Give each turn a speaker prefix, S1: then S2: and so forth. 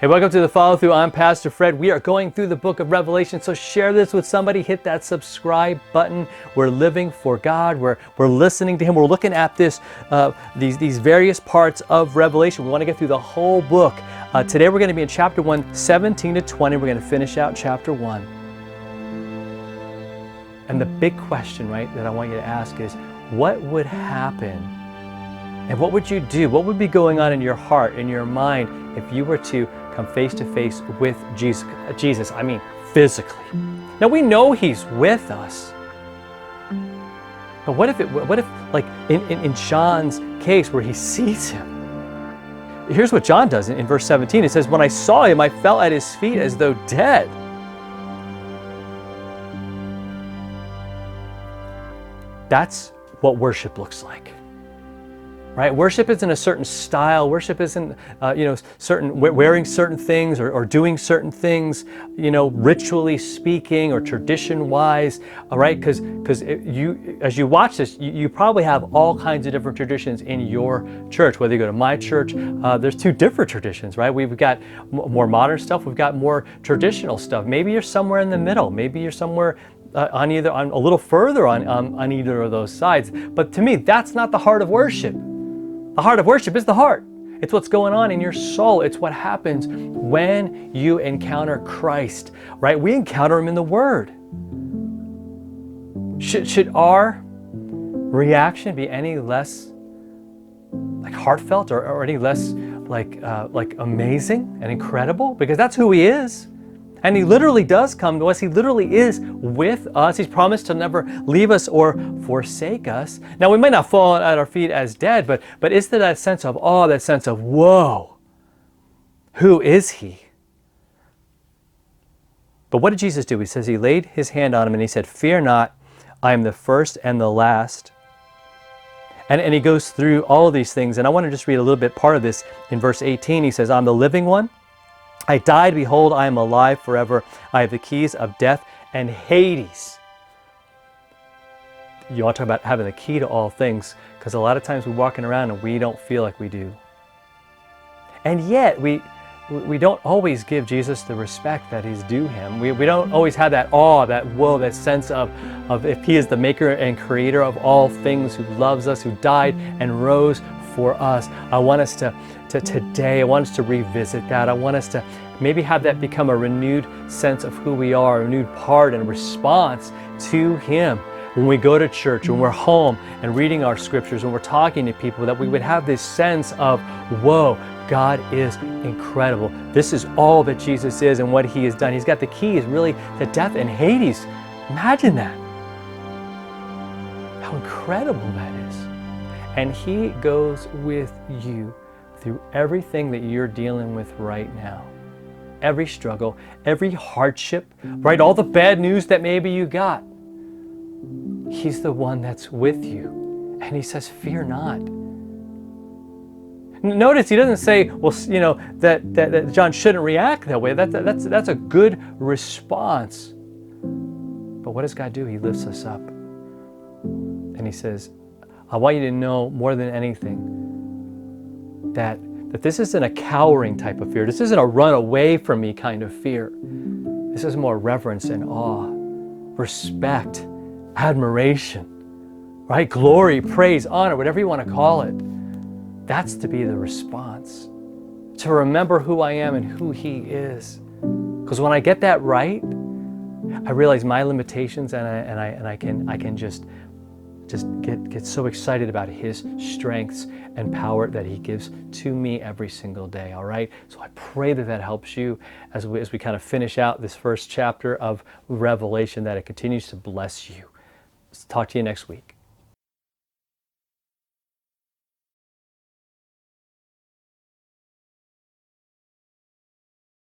S1: Hey, welcome to the Follow Through. I'm Pastor Fred. We are going through the book of Revelation, so share this with somebody. Hit that subscribe button. We're living for God. We're listening to Him. We're looking at this, these various parts of Revelation. We want to get through the whole book. Today we're going to be in chapter 1, 17 to 20. We're going to finish out chapter 1. And the big question, right, that I want you to ask is, what would happen? And what would you do? What would be going on in your heart, in your mind, if you were to come face to face with Jesus, I mean physically. Now we know He's with us, but what if like in John's case where he sees Him? Here's what John does in verse 17. It says, when I saw Him, I fell at His feet as though dead. That's what worship looks like. Right? Worship isn't a certain style. Worship isn't, certain wearing certain things or doing certain things, ritually speaking or tradition-wise. All right, because as you watch this, you probably have all kinds of different traditions in your church. Whether you go to my church, there's two different traditions, right? We've got more modern stuff. We've got more traditional stuff. Maybe you're somewhere in the middle. Maybe you're somewhere on a little further on either of those sides. But to me, that's not the heart of worship. The heart of worship is the heart. It's what's going on in your soul. It's what happens when you encounter Christ, right? We encounter Him in the Word. Should our reaction be any less like heartfelt or any less like amazing and incredible? Because that's who He is. And He literally does come to us. He literally is with us. He's promised to never leave us or forsake us. Now, we might not fall at our feet as dead, but is there that sense of awe, that sense of, whoa, who is He? But what did Jesus do? He says He laid His hand on him and He said, fear not, I am the first and the last. And He goes through all of these things. And I want to just read a little bit part of this in verse 18. He says, I'm the living one. I died, behold, I am alive forever. I have the keys of death and Hades. You want to talk about having the key to all things, because a lot of times we're walking around and we don't feel like we do. And yet we don't always give Jesus the respect that is due Him. We don't always have that awe, that whoa, that sense of if He is the maker and creator of all things, who loves us, who died and rose for us. I want us to today, I want us to revisit that. I want us to maybe have that become a renewed sense of who we are, a renewed part and response to Him. When we go to church, when we're home and reading our scriptures, when we're talking to people, that we would have this sense of, whoa, God is incredible. This is all that Jesus is and what He has done. He's got the keys really to death and Hades. Imagine that. How incredible that is. And He goes with you through everything that you're dealing with right now. Every struggle, every hardship, right? All the bad news that maybe you got. He's the one that's with you. And He says, fear not. Notice He doesn't say, well, that John shouldn't react that way. That's a good response. But what does God do? He lifts us up. And He says, I want you to know more than anything that this isn't a cowering type of fear. This isn't a run away from me kind of fear. This is more reverence and awe, respect, admiration, right? Glory, praise, honor, whatever you want to call it. That's to be the response. To remember who I am and who He is. Because when I get that right, I realize my limitations and I can just get so excited about His strengths and power that He gives to me every single day, all right? So I pray that helps you as we kind of finish out this first chapter of Revelation, that it continues to bless you. Talk to you next week.